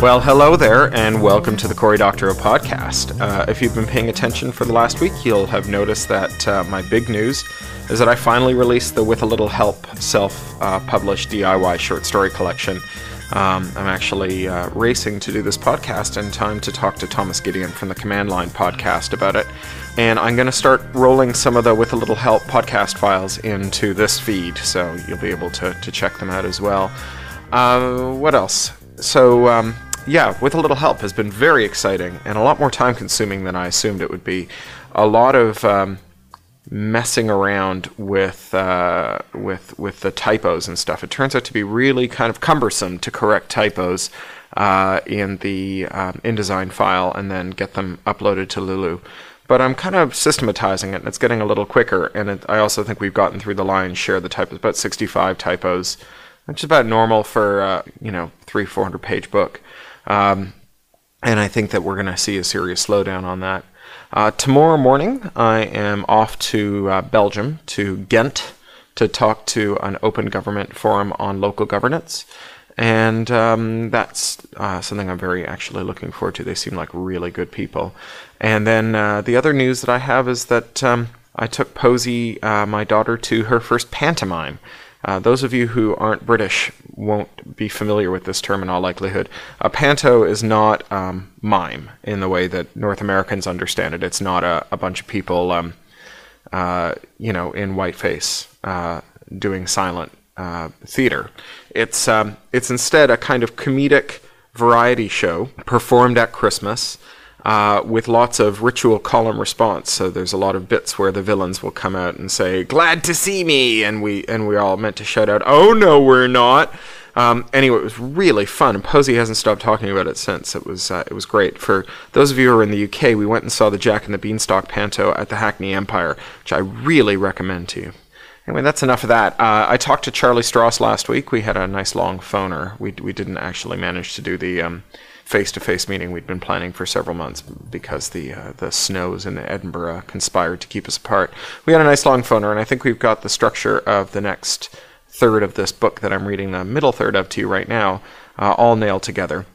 Well, hello there, and welcome to the Cory Doctorow podcast. If you've been paying attention for the last week, you'll have noticed that my big news is that I finally released the With a Little Help self-published DIY short story collection. I'm actually racing to do this podcast in time to talk to Thomas Gideon from the Command Line podcast about it. And I'm going to start rolling some of the With a Little Help podcast files into this feed, so you'll be able to check them out as well. What else? So, With a Little Help has been very exciting and a lot more time consuming than I assumed it would be. A lot of messing around with the typos and stuff. It turns out to be really kind of cumbersome to correct typos in the InDesign file and then get them uploaded to Lulu. But I'm kind of systematizing it, and it's getting a little quicker. And I also think we've gotten through the lion's share of the typos, about 65 typos, which is about normal for 300-400 page book. And I think that we're going to see a serious slowdown on that. Tomorrow morning, I am off to Belgium, to Ghent, to talk to an open government forum on local governance. And that's something I'm very actually looking forward to. They seem like really good people. And then the other news that I have is that I took Posey, my daughter, to her first pantomime. Those of you who aren't British won't be familiar with this term in all likelihood. A panto is not mime in the way that North Americans understand it. It's not a bunch of people, in whiteface doing silent theater. It's instead a kind of comedic variety show performed at Christmas. With lots of ritual call and response. So there's a lot of bits where the villains will come out and say, "Glad to see me," and we all meant to shout out, "Oh no, we're not." Anyway, it was really fun, and Posey hasn't stopped talking about it since. It was great. For those of you who are in the UK, we went and saw the Jack and the Beanstalk panto at the Hackney Empire, which I really recommend to you. Anyway, that's enough of that. I talked to Charlie Strauss last week. We had a nice long phoner. We didn't actually manage to do the face-to-face meeting we'd been planning for several months because the snows in Edinburgh conspired to keep us apart. We had a nice long phoner, and I think we've got the structure of the next third of this book that I'm reading, the middle third of to you right now, all nailed together.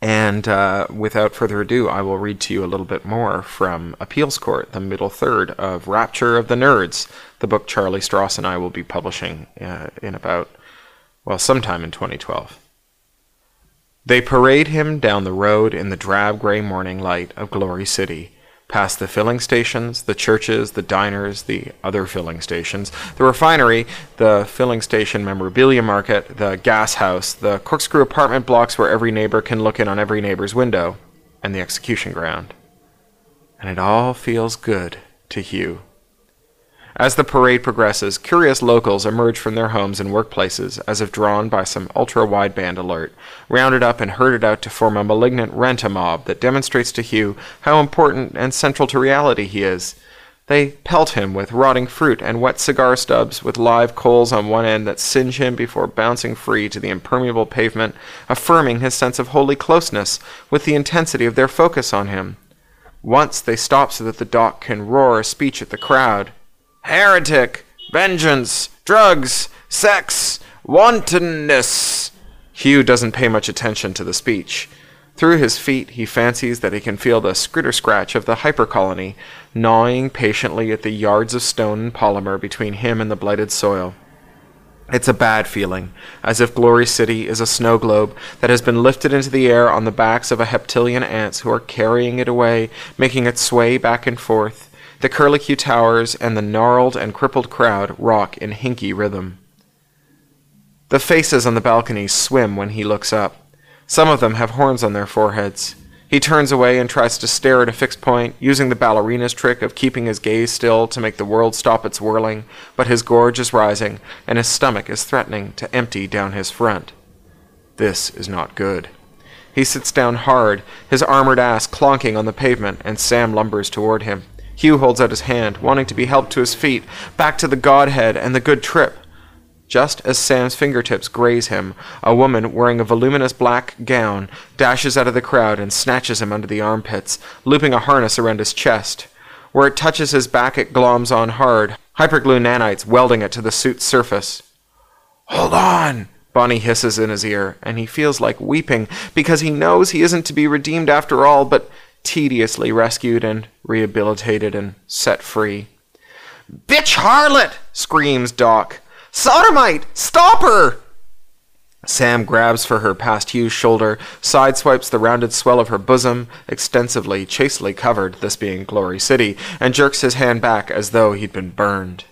And without further ado, I will read to you a little bit more from Appeals Court, the middle third of Rapture of the Nerds, the book Charlie Strauss and I will be publishing in about, sometime in 2012. They parade him down the road in the drab gray morning light of Glory City, past the filling stations, the churches, the diners, the other filling stations, the refinery, the filling station memorabilia market, the gas house, the corkscrew apartment blocks where every neighbor can look in on every neighbor's window, and the execution ground. And it all feels good to Hugh. As the parade progresses, curious locals emerge from their homes and workplaces as if drawn by some ultra-wideband alert, rounded up and herded out to form a malignant rent-a-mob that demonstrates to Hugh how important and central to reality he is. They pelt him with rotting fruit and wet cigar stubs with live coals on one end that singe him before bouncing free to the impermeable pavement, affirming his sense of holy closeness with the intensity of their focus on him. Once they stop so that the doc can roar a speech at the crowd. "Heretic! Vengeance! Drugs! Sex! Wantonness!" Hugh doesn't pay much attention to the speech. Through his feet, he fancies that he can feel the scritter-scratch of the hypercolony, gnawing patiently at the yards of stone and polymer between him and the blighted soil. It's a bad feeling, as if Glory City is a snow globe that has been lifted into the air on the backs of a heptillion ants who are carrying it away, making it sway back and forth. The curlicue towers and the gnarled and crippled crowd rock in hinky rhythm. The faces on the balconies swim when he looks up. Some of them have horns on their foreheads. He turns away and tries to stare at a fixed point, using the ballerina's trick of keeping his gaze still to make the world stop its whirling, but his gorge is rising, and his stomach is threatening to empty down his front. This is not good. He sits down hard, his armored ass clonking on the pavement, and Sam lumbers toward him. Hugh holds out his hand, wanting to be helped to his feet, back to the Godhead and the good trip. Just as Sam's fingertips graze him, a woman wearing a voluminous black gown dashes out of the crowd and snatches him under the armpits, looping a harness around his chest. Where it touches his back, it gloms on hard, hyperglue nanites welding it to the suit's surface. "Hold on!" Bonnie hisses in his ear, and he feels like weeping because he knows he isn't to be redeemed after all, but tediously rescued and rehabilitated and set free. "Bitch harlot!" screams Doc. "Sodomite! Stop her!" Sam grabs for her past Hugh's shoulder, sideswipes the rounded swell of her bosom, extensively, chastely covered, this being Glory City, and jerks his hand back as though he'd been burned.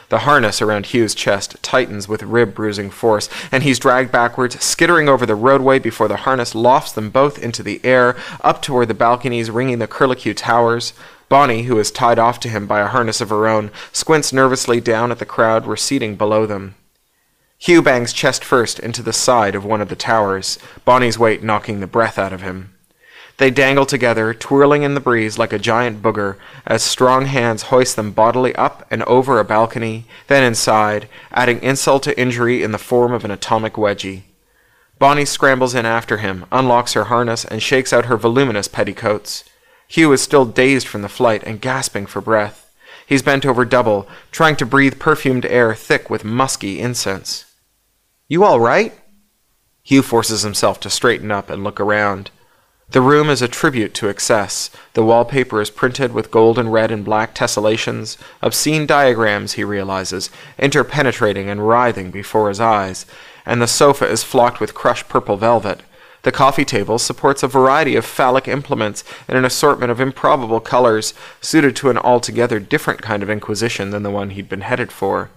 The harness around Hugh's chest tightens with rib-bruising force, and he's dragged backwards, skittering over the roadway before the harness lofts them both into the air, up toward the balconies ringing the Curlicue Towers. Bonnie, who is tied off to him by a harness of her own, squints nervously down at the crowd receding below them. Hugh bangs chest first into the side of one of the towers, Bonnie's weight knocking the breath out of him. They dangle together, twirling in the breeze like a giant booger, as strong hands hoist them bodily up and over a balcony, then inside, adding insult to injury in the form of an atomic wedgie. Bonnie scrambles in after him, unlocks her harness, and shakes out her voluminous petticoats. Hugh is still dazed from the flight and gasping for breath. He's bent over double, trying to breathe perfumed air thick with musky incense. "You all right?" Hugh forces himself to straighten up and look around. The room is a tribute to excess. The wallpaper is printed with gold and red and black tessellations, obscene diagrams, he realizes, interpenetrating and writhing before his eyes, and the sofa is flocked with crushed purple velvet. The coffee table supports a variety of phallic implements in an assortment of improbable colors, suited to an altogether different kind of inquisition than the one he'd been headed for.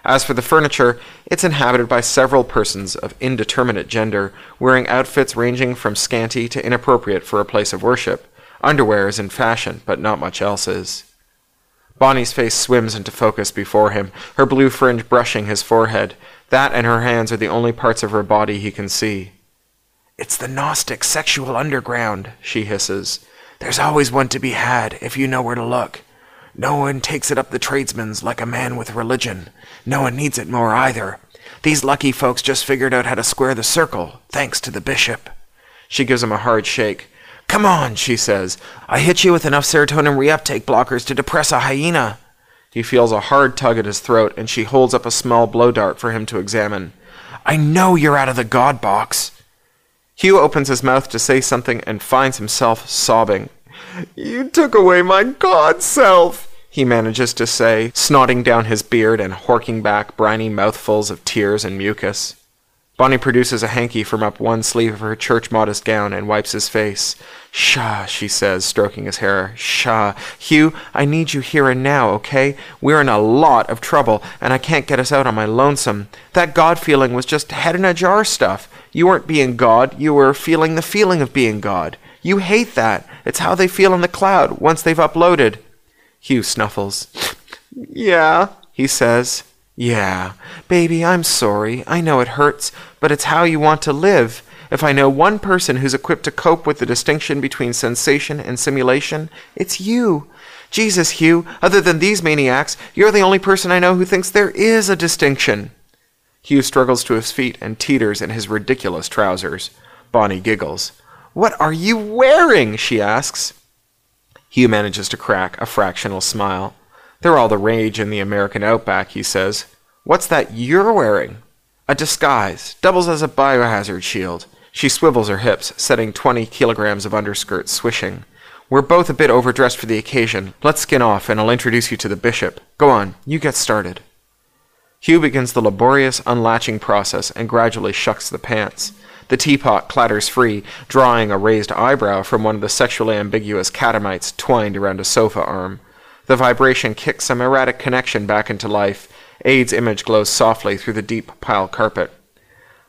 As for the furniture, it's inhabited by several persons of indeterminate gender, wearing outfits ranging from scanty to inappropriate for a place of worship. Underwear is in fashion, but not much else is. Bonnie's face swims into focus before him, her blue fringe brushing his forehead. That and her hands are the only parts of her body he can see. "It's the Gnostic sexual underground," she hisses. "There's always one to be had, if you know where to look. No one takes it up the tradesman's like a man with religion. No one needs it more either. These lucky folks just figured out how to square the circle, thanks to the bishop." She gives him a hard shake. "Come on," she says. "I hit you with enough serotonin reuptake blockers to depress a hyena." He feels a hard tug at his throat, and she holds up a small blow dart for him to examine. "I know you're out of the God box." Hugh opens his mouth to say something and finds himself sobbing. "You took away my God self," he manages to say, snotting down his beard and horking back briny mouthfuls of tears and mucus. Bonnie produces a hanky from up one sleeve of her church-modest gown and wipes his face. "Shah," she says, stroking his hair. "Shah. Hugh, I need you here and now, okay? We're in a lot of trouble, and I can't get us out on my lonesome. That God feeling was just head-in-a-jar stuff. You weren't being God, you were feeling the feeling of being God. You hate that. It's how they feel in the cloud once they've uploaded." Hugh snuffles. "Yeah," he says. "Yeah. Baby, I'm sorry. I know it hurts, but it's how you want to live. If I know one person who's equipped to cope with the distinction between sensation and simulation, it's you. Jesus, Hugh, other than these maniacs, you're the only person I know who thinks there is a distinction." Hugh struggles to his feet and teeters in his ridiculous trousers. Bonnie giggles. "What are you wearing?" she asks. Hugh manages to crack a fractional smile. "They're all the rage in the American outback," he says. "What's that you're wearing?" "A disguise. Doubles as a biohazard shield." She swivels her hips, setting 20 kilograms of underskirt swishing. "We're both a bit overdressed for the occasion. Let's skin off, and I'll introduce you to the bishop. Go on, you get started." Hugh begins the laborious unlatching process and gradually shucks the pants. The teapot clatters free, drawing a raised eyebrow from one of the sexually ambiguous catamites twined around a sofa arm. The vibration kicks some erratic connection back into life. Aid's image glows softly through the deep pile carpet.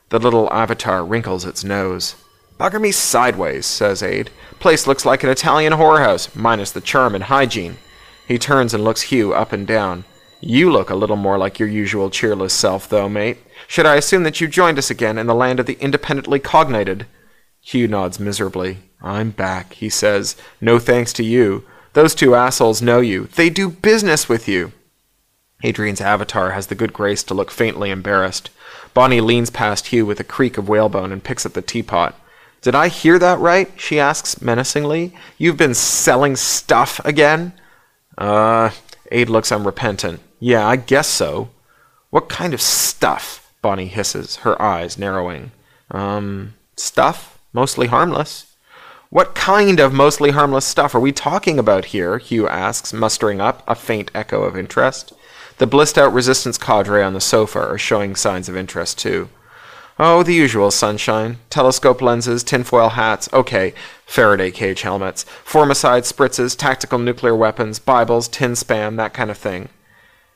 The little avatar wrinkles its nose. "Bugger me sideways," says Aid. "Place looks like an Italian whorehouse, minus the charm and hygiene." He turns and looks Hugh up and down. "You look a little more like your usual cheerless self, though, mate. Should I assume that you joined us again in the land of the independently cognited?" Hugh nods miserably. "I'm back," he says. "No thanks to you. Those two assholes know you. They do business with you." Adrian's avatar has the good grace to look faintly embarrassed. Bonnie leans past Hugh with a creak of whalebone and picks at the teapot. "Did I hear that right?" she asks menacingly. "You've been selling stuff again?" Aid looks unrepentant. "Yeah, I guess so." "What kind of stuff?" Bonnie hisses, her eyes narrowing. Stuff? Mostly harmless. What kind of mostly harmless stuff are we talking about here? Hugh asks, mustering up a faint echo of interest. The blissed-out resistance cadre on the sofa are showing signs of interest, too. Oh, the usual, sunshine. Telescope lenses, tinfoil hats, okay, Faraday cage helmets, formicide spritzes, tactical nuclear weapons, Bibles, tin spam, that kind of thing.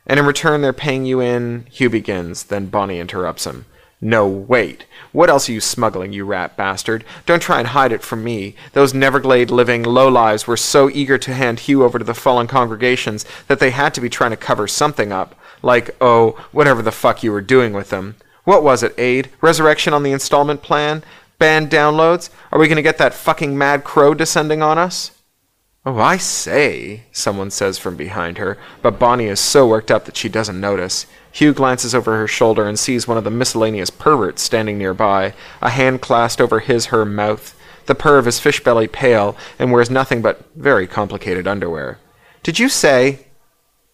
And in return they're paying you in, Hugh begins, then Bonnie interrupts him. No, wait. What else are you smuggling, you rat bastard? Don't try and hide it from me. Those Neverglade living lowlives were so eager to hand Hugh over to the fallen congregations that they had to be trying to cover something up. Like, oh, whatever the fuck you were doing with them. What was it, Aid? Resurrection on the installment plan? Banned downloads? Are we going to get that fucking mad crow descending on us? Oh, I say, someone says from behind her, but Bonnie is so worked up that she doesn't notice. Hugh glances over her shoulder and sees one of the miscellaneous perverts standing nearby, a hand clasped over her mouth. The perv is fish-belly pale and wears nothing but very complicated underwear. Did you say...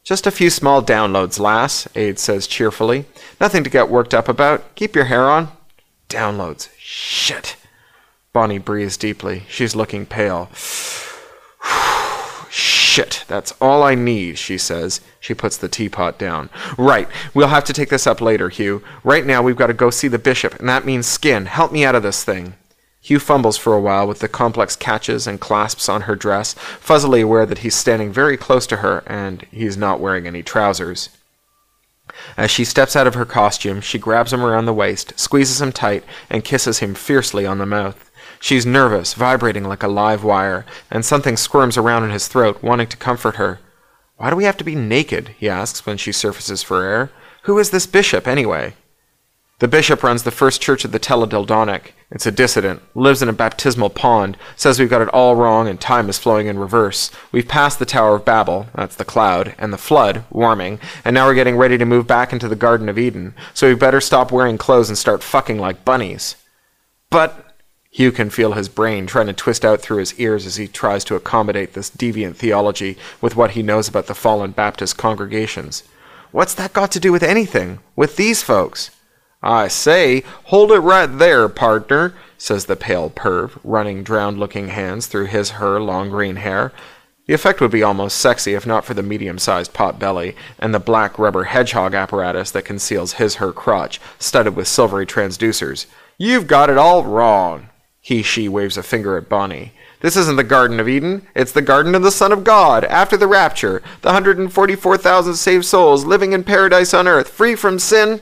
Just a few small downloads, lass, Aid says cheerfully. Nothing to get worked up about. Keep your hair on. Downloads. Shit. Bonnie breathes deeply. She's looking pale. Shit, that's all I need, she says. She puts the teapot down. Right, we'll have to take this up later, Hugh. Right now we've got to go see the bishop, and that means skin. Help me out of this thing. Hugh fumbles for a while with the complex catches and clasps on her dress, fuzzily aware that he's standing very close to her, and he's not wearing any trousers. As she steps out of her costume, she grabs him around the waist, squeezes him tight, and kisses him fiercely on the mouth. She's nervous, vibrating like a live wire, and something squirms around in his throat, wanting to comfort her. Why do we have to be naked? He asks when she surfaces for air. Who is this bishop, anyway? The bishop runs the First Church of the Teledildonic. It's a dissident, lives in a baptismal pond, says we've got it all wrong and time is flowing in reverse. We've passed the Tower of Babel, that's the cloud, and the flood, warming, and now we're getting ready to move back into the Garden of Eden, so we'd better stop wearing clothes and start fucking like bunnies. But... Hugh can feel his brain trying to twist out through his ears as he tries to accommodate this deviant theology with what he knows about the fallen Baptist congregations. What's that got to do with anything? With these folks? I say, hold it right there, partner, says the pale perv, running drowned-looking hands through her long green hair. The effect would be almost sexy if not for the medium-sized pot belly and the black rubber hedgehog apparatus that conceals her crotch, studded with silvery transducers. You've got it all wrong. She waves a finger at Bonnie. This isn't the Garden of Eden. It's the Garden of the Son of God, after the rapture. The 144,000 saved souls living in paradise on earth, free from sin.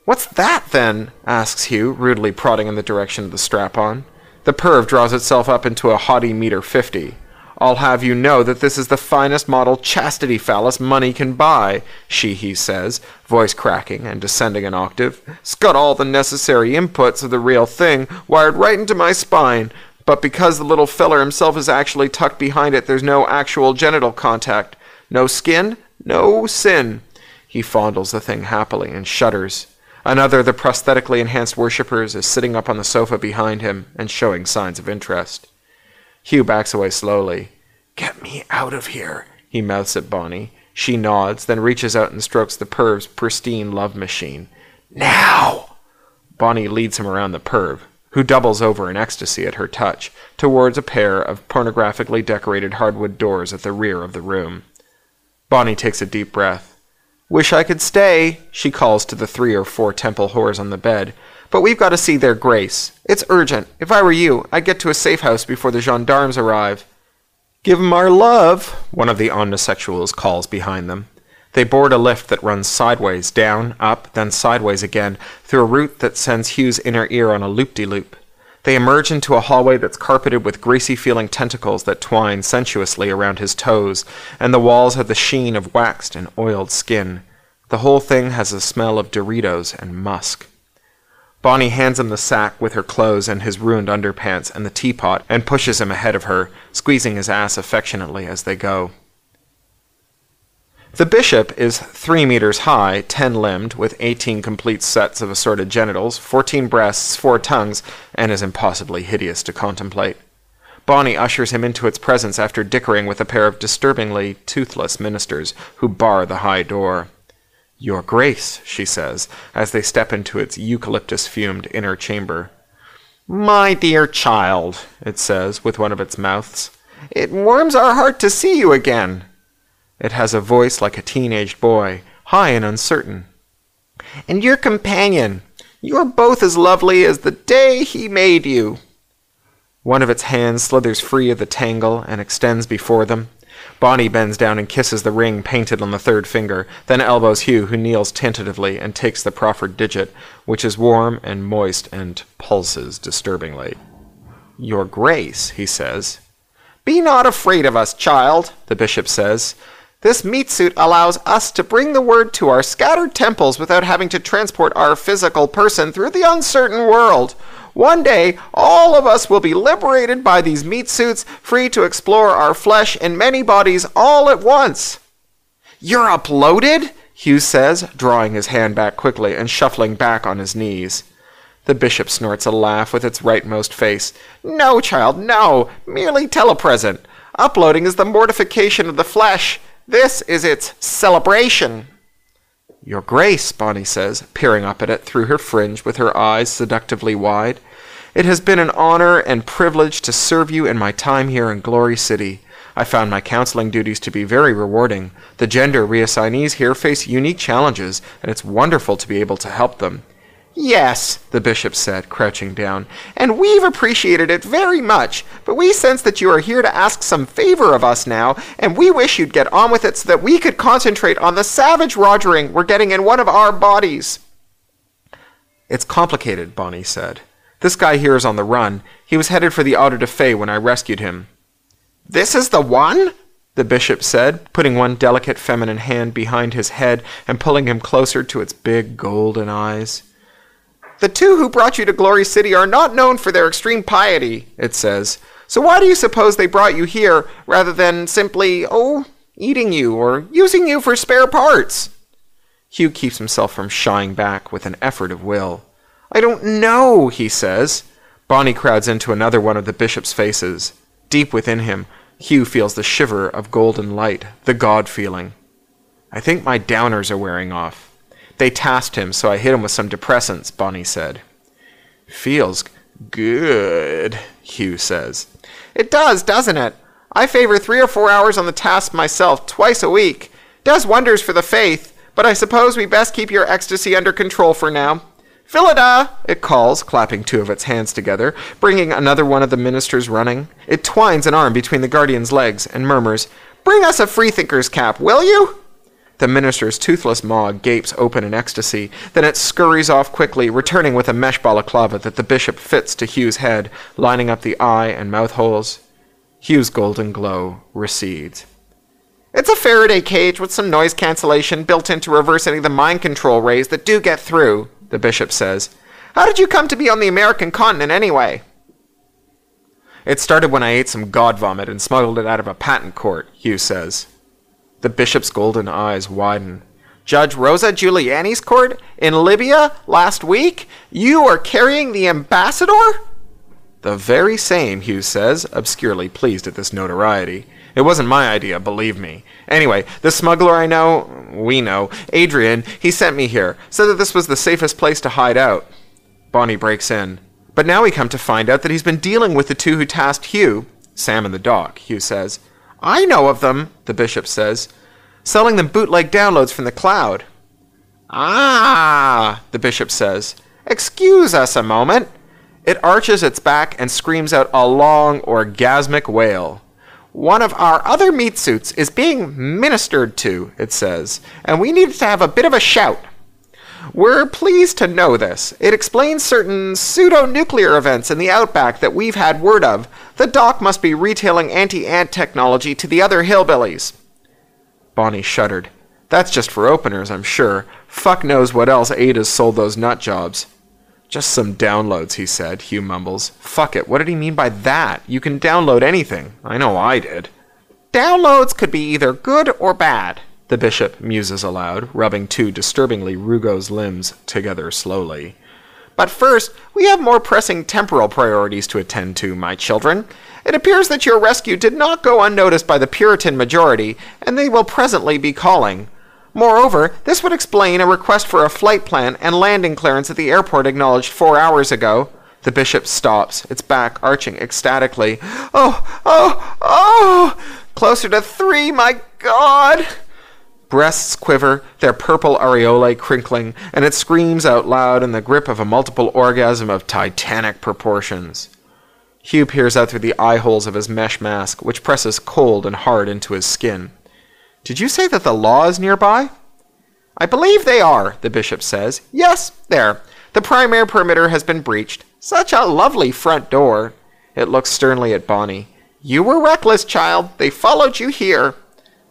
What's that, then? Asks Hugh, rudely prodding in the direction of the strap-on. The perv draws itself up into a haughty meter 50. I'll have you know that this is the finest model chastity phallus money can buy, he says, voice cracking and descending an octave. It's got all the necessary inputs of the real thing, wired right into my spine, but because the little feller himself is actually tucked behind it, there's no actual genital contact. No skin, no sin. He fondles the thing happily and shudders. Another of the prosthetically enhanced worshippers is sitting up on the sofa behind him and showing signs of interest. Hugh backs away slowly. Get me out of here, he mouths at Bonnie. She nods, then reaches out and strokes the perv's pristine love machine. Now! Bonnie leads him around the perv, who doubles over in ecstasy at her touch, towards a pair of pornographically decorated hardwood doors at the rear of the room. Bonnie takes a deep breath. Wish I could stay, she calls to the 3 or 4 temple whores on the bed. But we've got to see their grace. It's urgent. If I were you, I'd get to a safe house before the gendarmes arrive. Give 'em our love, one of the omnisexuals calls behind them. They board a lift that runs sideways, down, up, then sideways again, through a route that sends Hugh's inner ear on a loop-de-loop. They emerge into a hallway that's carpeted with greasy-feeling tentacles that twine sensuously around his toes, and the walls have the sheen of waxed and oiled skin. The whole thing has a smell of Doritos and musk. Bonnie hands him the sack with her clothes and his ruined underpants and the teapot and pushes him ahead of her, squeezing his ass affectionately as they go. The bishop is 3 meters high, 10-limbed, with 18 complete sets of assorted genitals, 14 breasts, 4 tongues, and is impossibly hideous to contemplate. Bonnie ushers him into its presence after dickering with a pair of disturbingly toothless ministers who bar the high door. Your Grace, she says, as they step into its eucalyptus-fumed inner chamber. My dear child, it says, with one of its mouths, it warms our heart to see you again. It has a voice like a teenaged boy, high and uncertain. And your companion, you are both as lovely as the day he made you. One of its hands slithers free of the tangle and extends before them. Bonnie bends down and kisses the ring painted on the third finger, then elbows Hugh, who kneels tentatively and takes the proffered digit, which is warm and moist and pulses disturbingly. Your Grace, he says. Be not afraid of us, child, the bishop says. This meat suit allows us to bring the word to our scattered temples without having to transport our physical person through the uncertain world. One day, all of us will be liberated by these meat suits, free to explore our flesh in many bodies all at once. You're uploaded? Hugh says, drawing his hand back quickly and shuffling back on his knees. The bishop snorts a laugh with its rightmost face. No, child, no, merely telepresent. Uploading is the mortification of the flesh. This is its celebration. Your Grace, Bonnie says, peering up at it through her fringe with her eyes seductively wide. It has been an honor and privilege to serve you in my time here in Glory City. I found my counseling duties to be very rewarding. The gender reassignees here face unique challenges, and it's wonderful to be able to help them. Yes, the bishop said, crouching down, and we've appreciated it very much, but we sense that you are here to ask some favor of us now, and we wish you'd get on with it so that we could concentrate on the savage rogering we're getting in one of our bodies. It's complicated, Bonnie said. This guy here is on the run. He was headed for the Auto da Fe when I rescued him. This is the one? The bishop said, putting one delicate feminine hand behind his head and pulling him closer to its big golden eyes. The two who brought you to Glory City are not known for their extreme piety, it says. So why do you suppose they brought you here rather than simply, eating you or using you for spare parts? Hugh keeps himself from shying back with an effort of will. I don't know, he says. Bonnie crowds into another one of the bishop's faces. Deep within him, Hugh feels the shiver of golden light, the God feeling. I think my downers are wearing off. They tasked him, so I hit him with some depressants, Bonnie said. Feels good, Hugh says. It does, doesn't it? I favor 3 or 4 hours on the task myself, twice a week. Does wonders for the faith, but I suppose we best keep your ecstasy under control for now. Phillida, it calls, clapping 2 of its hands together, bringing another one of the ministers running. It twines an arm between the guardian's legs and murmurs, Bring us a freethinker's cap, will you? The minister's toothless maw gapes open in ecstasy. Then it scurries off quickly, returning with a mesh balaclava that the bishop fits to Hugh's head, lining up the eye and mouth holes. Hugh's golden glow recedes. It's a Faraday cage with some noise cancellation built in to reverse any of the mind control rays that do get through, the bishop says. How did you come to be on the American continent anyway? It started when I ate some god vomit and smuggled it out of a patent court, Hugh says. The bishop's golden eyes widen. Judge Rosa Giuliani's court in Libya last week? You are carrying the ambassador? The very same, Hugh says, obscurely pleased at this notoriety. It wasn't my idea, believe me. Anyway, the smuggler we know, Adrian, he sent me here, said that this was the safest place to hide out. Bonnie breaks in. But now we come to find out that he's been dealing with the 2 who tasked Hugh. Sam and the doc, Hugh says. I know of them, the bishop says. Selling them bootleg downloads from the cloud. Ah, the bishop says. Excuse us a moment. It arches its back and screams out a long, orgasmic wail. One of our other meat suits is being ministered to, it says, and we need to have a bit of a shout. We're pleased to know this. It explains certain pseudo-nuclear events in the outback that we've had word of. The doc must be retailing anti-ant technology to the other hillbillies. Bonnie shuddered. That's just for openers, I'm sure. Fuck knows what else Ada's sold those nut jobs. Just some downloads, he said, Hugh mumbles. Fuck it, what did he mean by that? You can download anything. I know I did. Downloads could be either good or bad, the bishop muses aloud, rubbing 2 disturbingly rugose limbs together slowly. But first, we have more pressing temporal priorities to attend to, my children. It appears that your rescue did not go unnoticed by the Puritan majority, and they will presently be calling. Moreover, this would explain a request for a flight plan and landing clearance at the airport acknowledged 4 hours ago. The bishop stops, its back arching ecstatically. Oh! Closer to 3, my God! Breasts quiver, their purple areolae crinkling, and it screams out loud in the grip of a multiple orgasm of titanic proportions. Hugh peers out through the eye holes of his mesh mask, which presses cold and hard into his skin. Did you say that the law is nearby? I believe they are, the bishop says. Yes, there. The primary perimeter has been breached. Such a lovely front door. It looks sternly at Bonnie. You were reckless, child. They followed you here.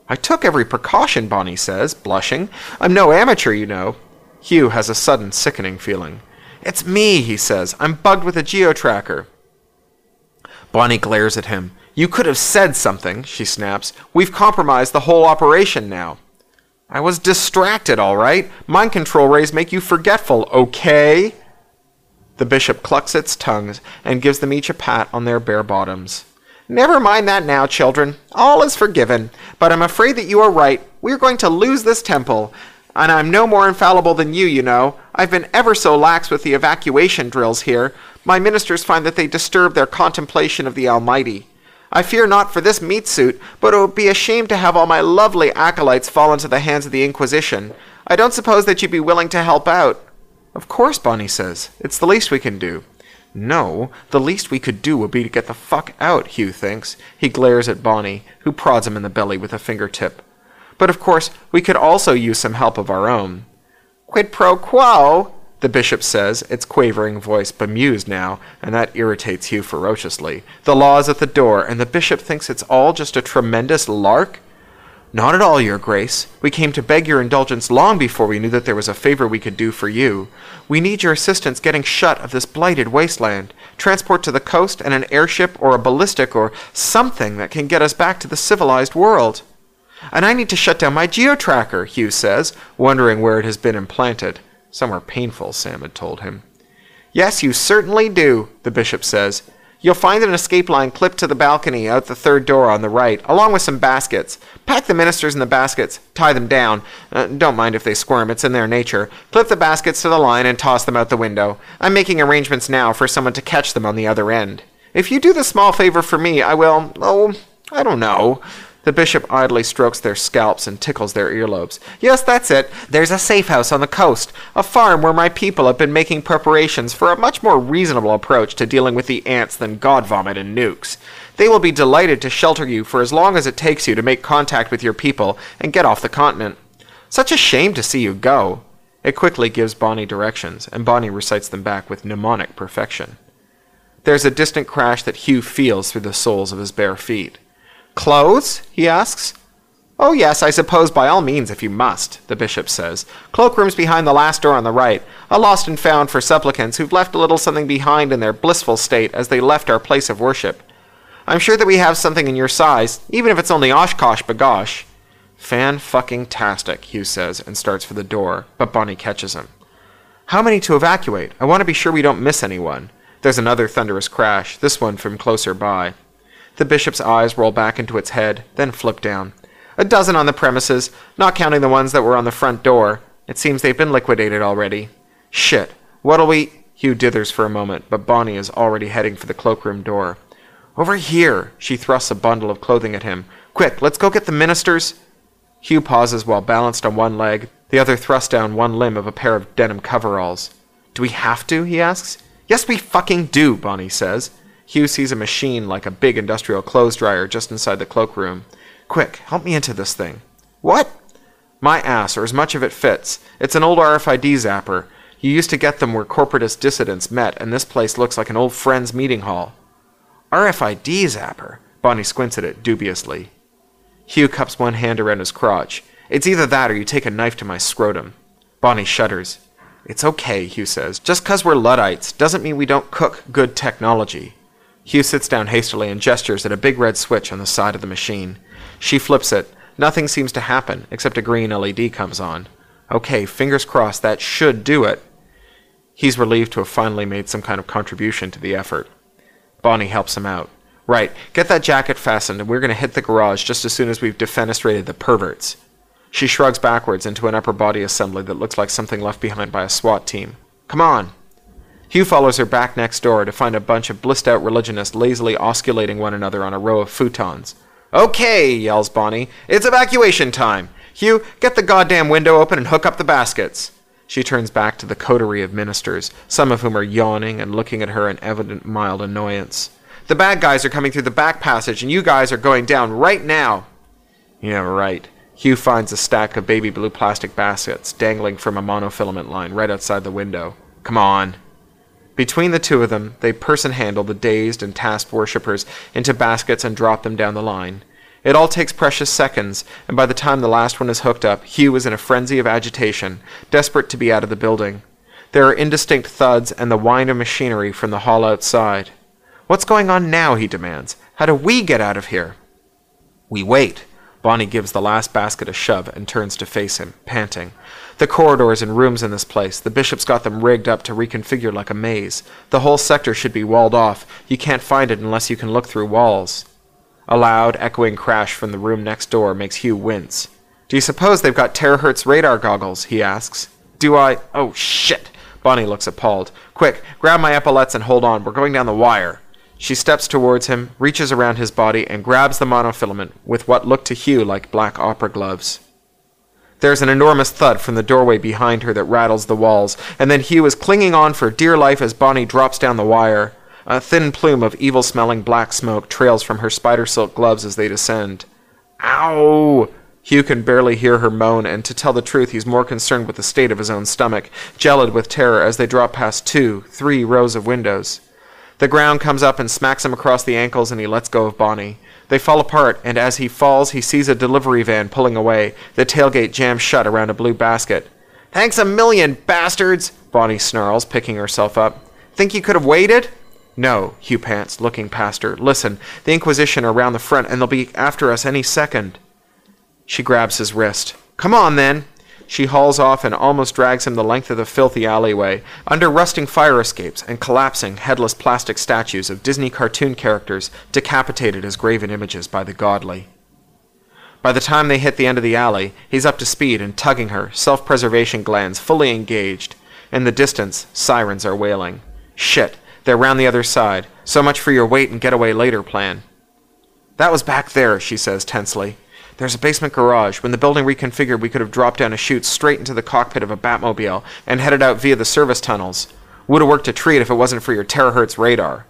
I took every precaution, Bonnie says, blushing. I'm no amateur, you know. Hugh has a sudden sickening feeling. It's me, he says. I'm bugged with a geo-tracker. Bonnie glares at him. You could have said something, she snaps. We've compromised the whole operation now. I was distracted, all right. Mind control rays make you forgetful, okay? The bishop clucks its tongues and gives them each a pat on their bare bottoms. Never mind that now, children. All is forgiven. But I'm afraid that you are right. We're going to lose this temple. And I'm no more infallible than you know. I've been ever so lax with the evacuation drills here. My ministers find that they disturb their contemplation of the Almighty. I fear not for this meat suit, but it would be a shame to have all my lovely acolytes fall into the hands of the Inquisition. I don't suppose that you'd be willing to help out. Of course, Bonnie says. It's the least we can do. No, the least we could do would be to get the fuck out, Hugh thinks. He glares at Bonnie, who prods him in the belly with a fingertip. But of course, we could also use some help of our own. Quid pro quo, the bishop says, its quavering voice bemused now, and that irritates Hugh ferociously. The law is at the door, and the bishop thinks it's all just a tremendous lark? Not at all, your grace. We came to beg your indulgence long before we knew that there was a favor we could do for you. We need your assistance getting shut of this blighted wasteland, transport to the coast, and an airship or a ballistic or something that can get us back to the civilized world. And I need to shut down my geo-tracker, Hugh says, wondering where it has been implanted. Somewhere painful, Sam had told him. Yes, you certainly do, the bishop says. You'll find an escape line clipped to the balcony out the third door on the right, along with some baskets. Pack the ministers in the baskets, tie them down. Don't mind if they squirm, it's in their nature. Clip the baskets to the line and toss them out the window. I'm making arrangements now for someone to catch them on the other end. If you do the small favor for me, I will, I don't know. The bishop idly strokes their scalps and tickles their earlobes. Yes, that's it. There's a safe house on the coast, a farm where my people have been making preparations for a much more reasonable approach to dealing with the ants than god vomit and nukes. They will be delighted to shelter you for as long as it takes you to make contact with your people and get off the continent. Such a shame to see you go. It quickly gives Bonnie directions, and Bonnie recites them back with mnemonic perfection. There's a distant crash that Hugh feels through the soles of his bare feet. Clothes? He asks. Oh yes, I suppose by all means if you must, the bishop says. Cloakroom's behind the last door on the right, a lost and found for supplicants who've left a little something behind in their blissful state as they left our place of worship. I'm sure that we have something in your size, even if it's only Oshkosh bagosh. Fan-fucking-tastic, Hugh says, and starts for the door, but Bonnie catches him. How many to evacuate? I want to be sure we don't miss anyone. There's another thunderous crash, this one from closer by. The bishop's eyes roll back into its head, then flip down. A dozen on the premises, not counting the ones that were on the front door. It seems they've been liquidated already. Shit, what'll we... Hugh dithers for a moment, but Bonnie is already heading for the cloakroom door. Over here! She thrusts a bundle of clothing at him. Quick, let's go get the ministers... Hugh pauses while balanced on one leg, the other thrust down one limb of a pair of denim coveralls. Do we have to? He asks. Yes, we fucking do, Bonnie says. Hugh sees a machine like a big industrial clothes dryer just inside the cloakroom. Quick, help me into this thing. What? My ass, or as much of it fits. It's an old RFID zapper. You used to get them where corporatist dissidents met, and this place looks like an old friend's meeting hall. RFID zapper? Bonnie squints at it dubiously. Hugh cups one hand around his crotch. It's either that or you take a knife to my scrotum. Bonnie shudders. It's okay, Hugh says. Just 'cause we're Luddites doesn't mean we don't cook good technology. Hugh sits down hastily and gestures at a big red switch on the side of the machine. She flips it. Nothing seems to happen, except a green LED comes on. Okay, fingers crossed, that should do it. He's relieved to have finally made some kind of contribution to the effort. Bonnie helps him out. Right, get that jacket fastened and we're going to hit the garage just as soon as we've defenestrated the perverts. She shrugs backwards into an upper body assembly that looks like something left behind by a SWAT team. Come on! Hugh follows her back next door to find a bunch of blissed-out religionists lazily osculating one another on a row of futons. Okay, yells Bonnie. It's evacuation time! Hugh, get the goddamn window open and hook up the baskets! She turns back to the coterie of ministers, some of whom are yawning and looking at her in evident mild annoyance. The bad guys are coming through the back passage, and you guys are going down right now! Yeah, right. Hugh finds a stack of baby blue plastic baskets dangling from a monofilament line right outside the window. Come on. Between the two of them, they person-handle the dazed and tasked worshippers into baskets and drop them down the line. It all takes precious seconds, and by the time the last one is hooked up, Hugh is in a frenzy of agitation, desperate to be out of the building. There are indistinct thuds and the whine of machinery from the hall outside. What's going on now, he demands. How do we get out of here? We wait. Bonnie gives the last basket a shove and turns to face him, panting. The corridors and rooms in this place, the bishop's got them rigged up to reconfigure like a maze. The whole sector should be walled off. You can't find it unless you can look through walls. A loud, echoing crash from the room next door makes Hugh wince. Do you suppose they've got terahertz radar goggles? He asks. Do I? Oh, shit! Bonnie looks appalled. Quick, grab my epaulets and hold on. We're going down the wire. She steps towards him, reaches around his body, and grabs the monofilament with what looked to Hugh like black opera gloves. There's an enormous thud from the doorway behind her that rattles the walls, and then Hugh is clinging on for dear life as Bonnie drops down the wire. A thin plume of evil-smelling black smoke trails from her spider silk gloves as they descend. Ow! Hugh can barely hear her moan, and to tell the truth, he's more concerned with the state of his own stomach, gelid with terror as they drop past 2, 3 rows of windows. The ground comes up and smacks him across the ankles, and he lets go of Bonnie. They fall apart, and as he falls, he sees a delivery van pulling away, the tailgate jammed shut around a blue basket. Thanks a million, bastards! Bonnie snarls, picking herself up. Think you could have waited? No, Hugh pants, looking past her. Listen, the Inquisition are around the front, and they'll be after us any second. She grabs his wrist. Come on, then! She hauls off and almost drags him the length of the filthy alleyway, under rusting fire escapes and collapsing, headless plastic statues of Disney cartoon characters decapitated as graven images by the godly. By the time they hit the end of the alley, he's up to speed and tugging her, self-preservation glands fully engaged. In the distance, sirens are wailing. Shit, they're round the other side. So much for your wait and get away later plan. That was back there, she says tensely. There's a basement garage. When the building reconfigured, we could have dropped down a chute straight into the cockpit of a Batmobile and headed out via the service tunnels. Would have worked a treat if it wasn't for your terahertz radar.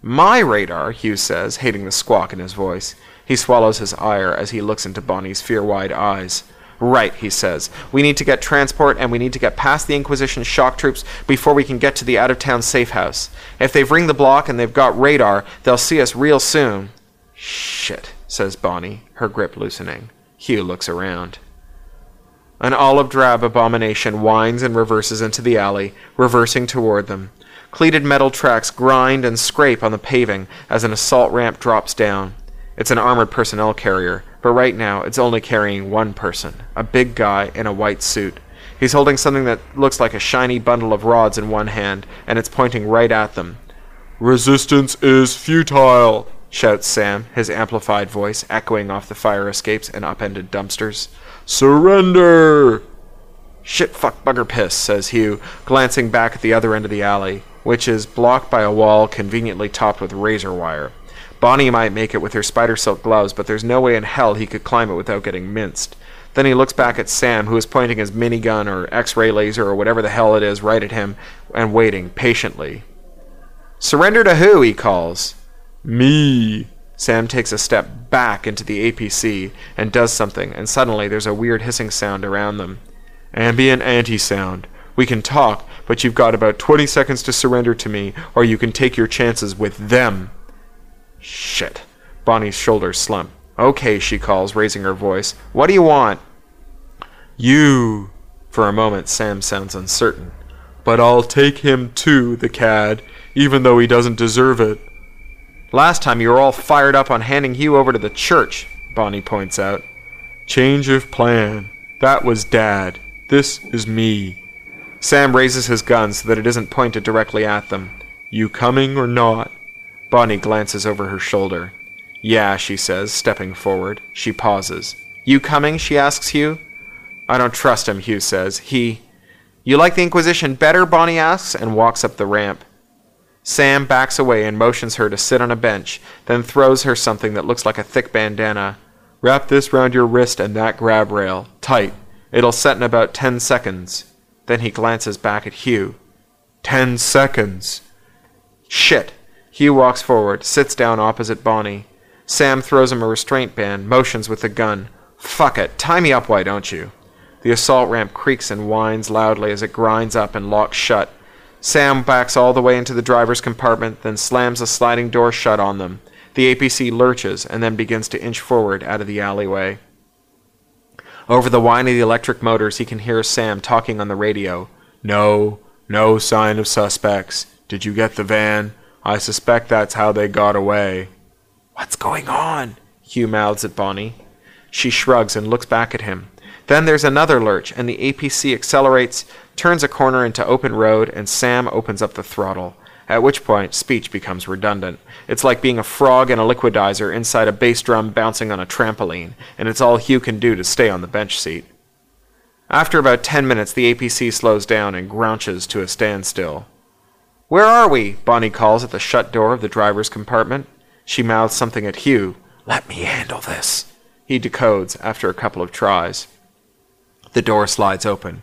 My radar, Hugh says, hating the squawk in his voice. He swallows his ire as he looks into Bonnie's fear-wide eyes. Right, he says. We need to get transport, and we need to get past the Inquisition shock troops before we can get to the out-of-town safe house. If they've ringed the block and they've got radar, they'll see us real soon. Shit, says Bonnie, her grip loosening. Hugh looks around. An olive-drab abomination winds and reverses into the alley, reversing toward them. Cleated metal tracks grind and scrape on the paving as an assault ramp drops down. It's an armored personnel carrier, but right now it's only carrying one person, a big guy in a white suit. He's holding something that looks like a shiny bundle of rods in one hand, and it's pointing right at them. Resistance is futile, shouts Sam, his amplified voice echoing off the fire escapes and upended dumpsters. Surrender! Shit, fuck, bugger, piss, says Hugh, glancing back at the other end of the alley, which is blocked by a wall conveniently topped with razor wire. Bonnie might make it with her spider silk gloves, but there's no way in hell he could climb it without getting minced. Then he looks back at Sam, who is pointing his minigun or X-ray laser or whatever the hell it is right at him and waiting patiently. Surrender to who? He calls. Me. Sam takes a step back into the APC and does something, and suddenly there's a weird hissing sound around them. Ambient anti-sound. We can talk, but you've got about 20 seconds to surrender to me, or you can take your chances with them. Shit. Bonnie's shoulders slump. Okay, she calls, raising her voice. What do you want? You. For a moment, Sam sounds uncertain. But I'll take him too, the cad, even though he doesn't deserve it. Last time you were all fired up on handing Hugh over to the church, Bonnie points out. Change of plan. That was Dad. This is me. Sam raises his gun so that it isn't pointed directly at them. You coming or not? Bonnie glances over her shoulder. Yeah, she says, stepping forward. She pauses. You coming? She asks Hugh. I don't trust him, Hugh says. You like the Inquisition better? Bonnie asks and walks up the ramp. Sam backs away and motions her to sit on a bench, then throws her something that looks like a thick bandana. Wrap this round your wrist and that grab rail. Tight. It'll set in about 10 seconds. Then he glances back at Hugh. 10 seconds. Shit. Hugh walks forward, sits down opposite Bonnie. Sam throws him a restraint band, motions with the gun. Fuck it. Tie me up, why don't you? The assault ramp creaks and whines loudly as it grinds up and locks shut. Sam backs all the way into the driver's compartment, then slams the sliding door shut on them. The APC lurches and then begins to inch forward out of the alleyway. Over the whine of the electric motors, he can hear Sam talking on the radio. No sign of suspects. Did you get the van? I suspect that's how they got away. What's going on? Hugh mouths at Bonnie. She shrugs and looks back at him. Then there's another lurch, and the APC accelerates, turns a corner into open road, and Sam opens up the throttle, at which point speech becomes redundant. It's like being a frog in a liquidizer inside a bass drum bouncing on a trampoline, and it's all Hugh can do to stay on the bench seat. After about 10 minutes, the APC slows down and grounches to a standstill. Where are we? Bonnie calls at the shut door of the driver's compartment. She mouths something at Hugh. Let me handle this. He decodes after a couple of tries. The door slides open.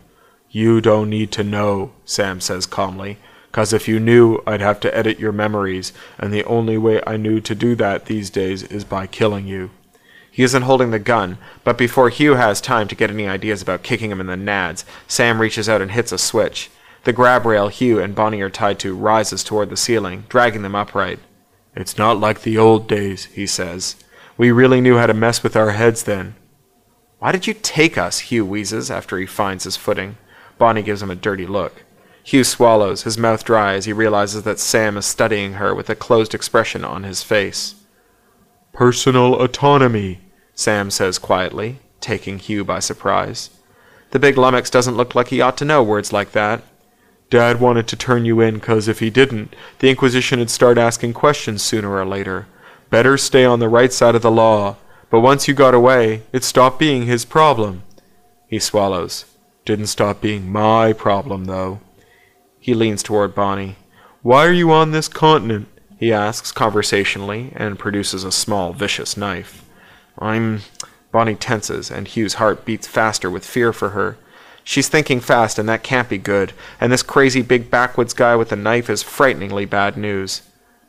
You don't need to know, Sam says calmly, 'cause if you knew, I'd have to edit your memories, and the only way I knew to do that these days is by killing you. He isn't holding the gun, but before Hugh has time to get any ideas about kicking him in the nads, Sam reaches out and hits a switch. The grab rail Hugh and Bonnie are tied to rises toward the ceiling, dragging them upright. It's not like the old days, he says. We really knew how to mess with our heads then. Why did you take us? Hugh wheezes after he finds his footing. Bonnie gives him a dirty look. Hugh swallows, his mouth dry as he realizes that Sam is studying her with a closed expression on his face. Personal autonomy, Sam says quietly, taking Hugh by surprise. The big lummox doesn't look like he ought to know words like that. Dad wanted to turn you in 'cause if he didn't, the Inquisition would start asking questions sooner or later. Better stay on the right side of the law. But once you got away, it stopped being his problem. He swallows. Didn't stop being my problem, though. He leans toward Bonnie. Why are you on this continent? He asks conversationally and produces a small, vicious knife. Bonnie tenses, and Hugh's heart beats faster with fear for her. She's thinking fast, and that can't be good, and this crazy big backwoods guy with a knife is frighteningly bad news.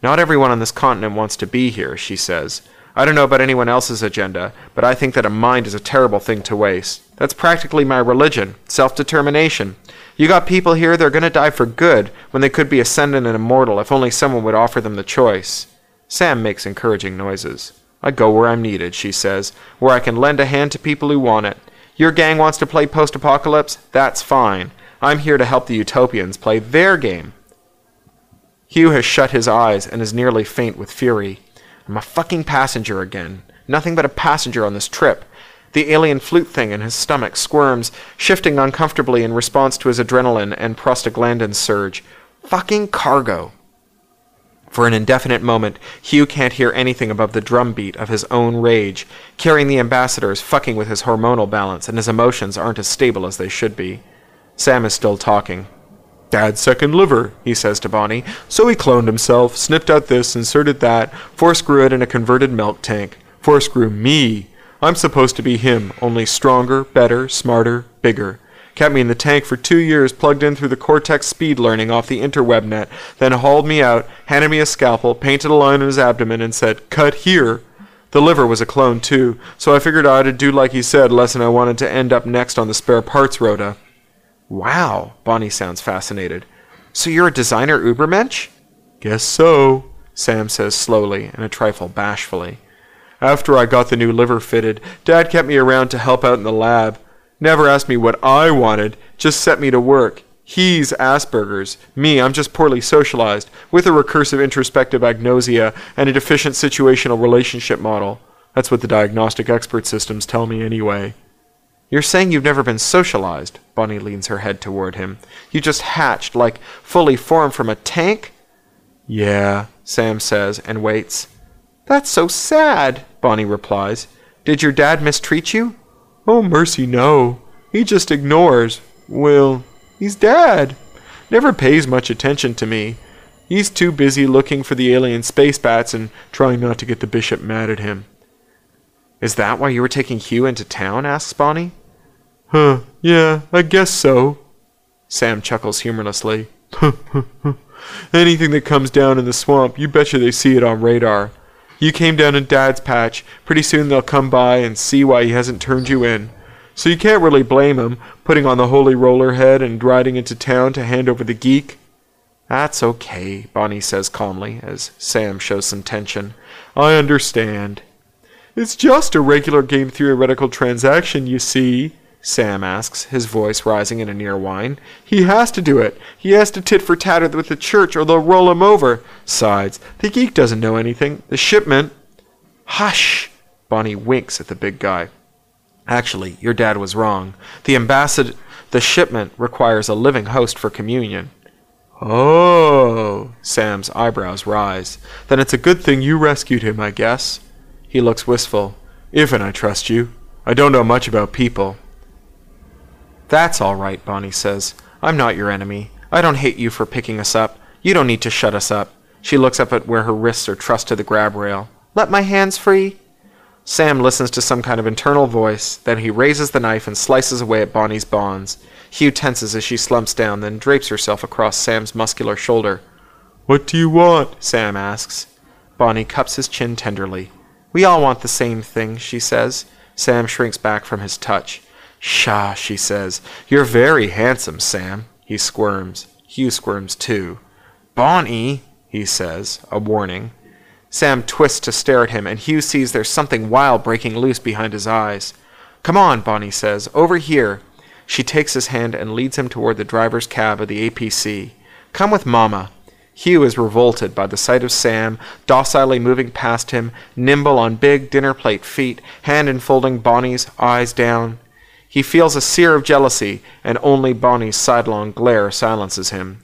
Not everyone on this continent wants to be here, she says. I don't know about anyone else's agenda, but I think that a mind is a terrible thing to waste. That's practically my religion, self-determination. You got people here that are going to die for good when they could be ascendant and immortal if only someone would offer them the choice. Sam makes encouraging noises. I go where I'm needed, she says, where I can lend a hand to people who want it. Your gang wants to play post-apocalypse? That's fine. I'm here to help the Utopians play their game. Hugh has shut his eyes and is nearly faint with fury. I'm a fucking passenger again. Nothing but a passenger on this trip. The alien flute thing in his stomach squirms, shifting uncomfortably in response to his adrenaline and prostaglandin surge. Fucking cargo. For an indefinite moment, Hugh can't hear anything above the drumbeat of his own rage. Carrying the ambassador is fucking with his hormonal balance, and his emotions aren't as stable as they should be. Sam is still talking. Dad's second liver, he says to Bonnie. So he cloned himself, snipped out this, inserted that, force grew it in a converted milk tank. Force grew me. I'm supposed to be him, only stronger, better, smarter, bigger. Kept me in the tank for 2 years, plugged in through the Cortex speed learning off the interweb net, then hauled me out, handed me a scalpel, painted a line on his abdomen, and said, cut here. The liver was a clone too, so I figured I ought to do like he said, less than I wanted to end up next on the spare parts rota. Wow, Bonnie sounds fascinated. So you're a designer Ubermensch? Guess so, Sam says slowly and a trifle bashfully. After I got the new liver fitted, Dad kept me around to help out in the lab. Never asked me what I wanted, just set me to work. He's Asperger's. Me, I'm just poorly socialized, with a recursive introspective agnosia and a deficient situational relationship model. That's what the diagnostic expert systems tell me anyway. You're saying you've never been socialized? Bonnie leans her head toward him. You just hatched, like fully formed from a tank? Yeah, Sam says, and waits. That's so sad, Bonnie replies. Did your dad mistreat you? Oh, mercy, no. He just ignores. Well, he's Dad. Never pays much attention to me. He's too busy looking for the alien space bats and trying not to get the bishop mad at him." "Is that why you were taking Hugh into town?" asks Bonnie. "Huh, yeah, I guess so." Sam chuckles humorlessly. "Anything that comes down in the swamp, you betcha they see it on radar. You came down in Dad's patch, pretty soon they'll come by and see why he hasn't turned you in. So you can't really blame him, putting on the holy roller head and riding into town to hand over the geek." "That's okay," Bonnie says calmly, as Sam shows some tension. "I understand." "It's just a regular game theoretical transaction, you see," Sam asks, his voice rising in a near whine. "He has to do it. He has to tit for tat with the church or they'll roll him over. Besides, the geek doesn't know anything. The shipment—" "Hush!" Bonnie winks at the big guy. "Actually, your dad was wrong. The shipment requires a living host for communion." "Oh," Sam's eyebrows rise. "Then it's a good thing you rescued him, I guess." He looks wistful. "If and I trust you. I don't know much about people." "That's all right," Bonnie says. "I'm not your enemy. I don't hate you for picking us up. You don't need to shut us up." She looks up at where her wrists are trussed to the grab rail. "Let my hands free." Sam listens to some kind of internal voice, then he raises the knife and slices away at Bonnie's bonds. Hugh tenses as she slumps down, then drapes herself across Sam's muscular shoulder. "What do you want?" Sam asks. Bonnie cups his chin tenderly. "We all want the same thing," she says. Sam shrinks back from his touch. "Pshaw," she says. "You're very handsome, Sam." He squirms. Hugh squirms too. "Bonnie," he says, a warning. Sam twists to stare at him, and Hugh sees there's something wild breaking loose behind his eyes. "Come on," Bonnie says. "Over here." She takes his hand and leads him toward the driver's cab of the APC. "Come with Mama." Hugh is revolted by the sight of Sam, docilely moving past him, nimble on big dinner-plate feet, hand enfolding Bonnie's, eyes down. He feels a sear of jealousy, and only Bonnie's sidelong glare silences him.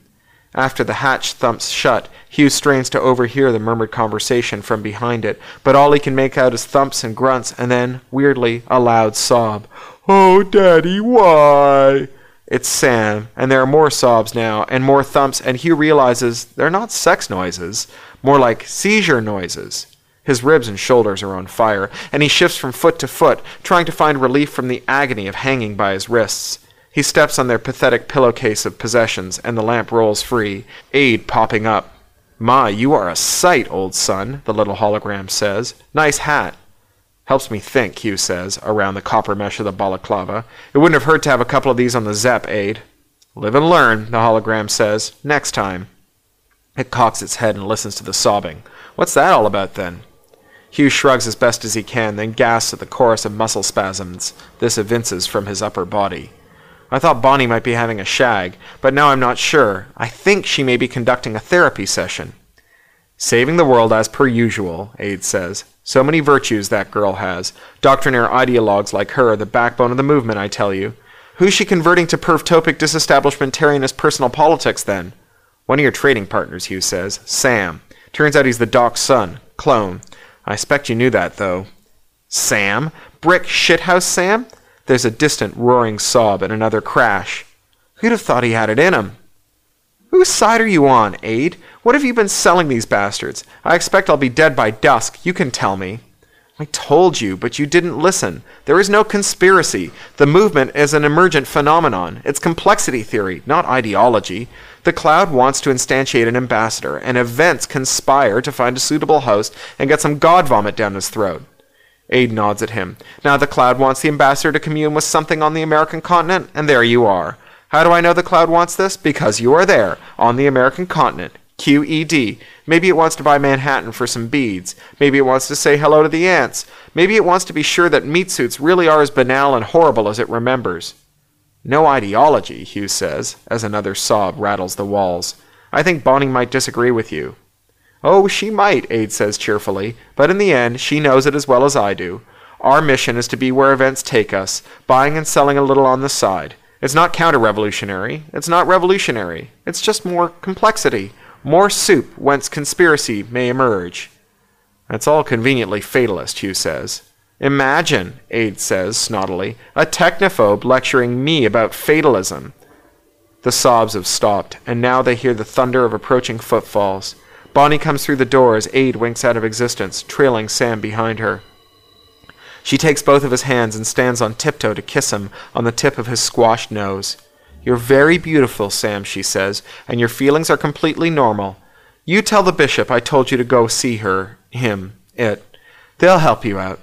After the hatch thumps shut, Hugh strains to overhear the murmured conversation from behind it, but all he can make out is thumps and grunts, and then, weirdly, a loud sob. "Oh, Daddy, why?" It's Sam, and there are more sobs now, and more thumps, and Hugh realizes they're not sex noises, more like seizure noises. His ribs and shoulders are on fire, and he shifts from foot to foot, trying to find relief from the agony of hanging by his wrists. He steps on their pathetic pillowcase of possessions, and the lamp rolls free, Aid popping up. "My, you are a sight, old son," the little hologram says. "Nice hat." "Helps me think," Hugh says, around the copper mesh of the balaclava. "It wouldn't have hurt to have a couple of these on the Zepp, Aid." "Live and learn," the hologram says. "Next time." It cocks its head and listens to the sobbing. "What's that all about, then?" Hugh shrugs as best as he can, then gasps at the chorus of muscle spasms this evinces from his upper body. "I thought Bonnie might be having a shag, but now I'm not sure. I think she may be conducting a therapy session." "Saving the world as per usual," Aid says. "So many virtues that girl has. Doctrinaire ideologues like her are the backbone of the movement, I tell you. Who's she converting to pervtopic disestablishmentarianist personal politics, then?" "One of your trading partners," Hugh says. "Sam. Turns out he's the Doc's son. Clone. I expect you knew that, though." "Sam? Brick shithouse Sam?" There's a distant roaring sob and another crash. "Who'd have thought he had it in him?" "Whose side are you on, Aid? What have you been selling these bastards? I expect I'll be dead by dusk. You can tell me." "I told you, but you didn't listen. There is no conspiracy. The movement is an emergent phenomenon. It's complexity theory, not ideology. The Cloud wants to instantiate an ambassador, and events conspire to find a suitable host and get some god vomit down his throat." Aid nods at him. "Now the Cloud wants the ambassador to commune with something on the American continent, and there you are. How do I know the Cloud wants this? Because you are there, on the American continent. QED. Maybe it wants to buy Manhattan for some beads. Maybe it wants to say hello to the ants. Maybe it wants to be sure that meat suits really are as banal and horrible as it remembers." "No ideology," Hugh says, as another sob rattles the walls. "I think Bonnie might disagree with you." "Oh, she might," Aid says cheerfully, "but in the end, she knows it as well as I do. Our mission is to be where events take us, buying and selling a little on the side. It's not counter-revolutionary. It's not revolutionary. It's just more complexity, more soup whence conspiracy may emerge." "That's all conveniently fatalist," Hugh says. Imagine, Aide says snottily, a technophobe lecturing me about fatalism. The sobs have stopped, and now they hear the thunder of approaching footfalls. Bonnie comes through the door as Aide winks out of existence, trailing Sam behind her. She takes both of his hands and stands on tiptoe to kiss him on the tip of his squashed nose. You're very beautiful, Sam, she says, and your feelings are completely normal. You tell the bishop I told you to go see it. They'll help you out.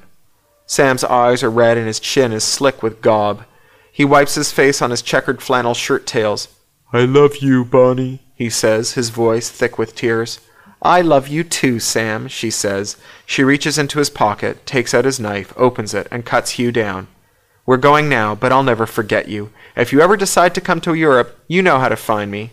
Sam's eyes are red and his chin is slick with gob. He wipes his face on his checkered flannel shirt tails. I love you, Bonnie, he says, his voice thick with tears. I love you too, Sam, she says. She reaches into his pocket, takes out his knife, opens it, and cuts Hugh down. We're going now, but I'll never forget you. If you ever decide to come to Europe, you know how to find me.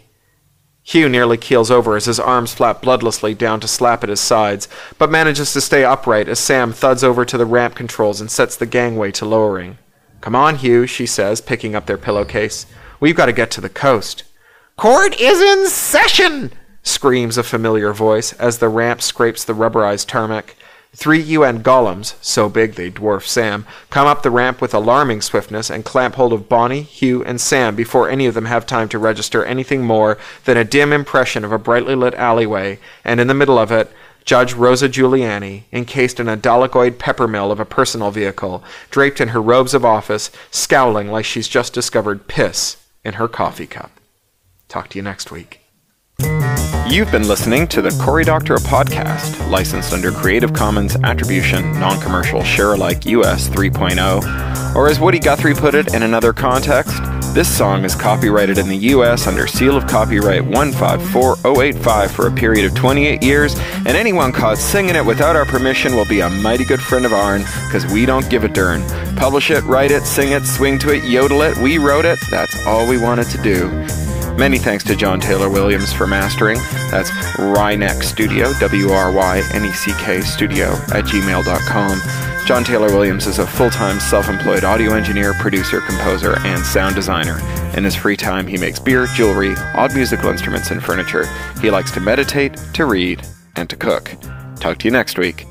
Hugh nearly keels over as his arms flap bloodlessly down to slap at his sides, but manages to stay upright as Sam thuds over to the ramp controls and sets the gangway to lowering. Come on, Hugh, she says, picking up their pillowcase. We've got to get to the coast. Court is in session! Screams a familiar voice as the ramp scrapes the rubberized tarmac. 3 UN golems, so big they dwarf Sam, come up the ramp with alarming swiftness and clamp hold of Bonnie, Hugh, and Sam before any of them have time to register anything more than a dim impression of a brightly lit alleyway, and in the middle of it, Judge Rosa Giuliani, encased in a Dalagoid peppermill of a personal vehicle, draped in her robes of office, scowling like she's just discovered piss in her coffee cup. Talk to you next week. You've been listening to the Cory Doctorow podcast, licensed under Creative Commons Attribution, Non-Commercial, Share-alike US 3.0, or as Woody Guthrie put it in another context, this song is copyrighted in the US under seal of copyright 154085 for a period of 28 years, and anyone caught singing it without our permission will be a mighty good friend of ourn, because we don't give a darn. Publish it, write it, sing it, swing to it, yodel it, we wrote it, that's all we wanted to do. Many thanks to John Taylor Williams for mastering. That's Ryneck Studio, WRYNECK Studio at gmail.com. John Taylor Williams is a full-time self-employed audio engineer, producer, composer, and sound designer. In his free time, he makes beer, jewelry, odd musical instruments, and furniture. He likes to meditate, to read, and to cook. Talk to you next week.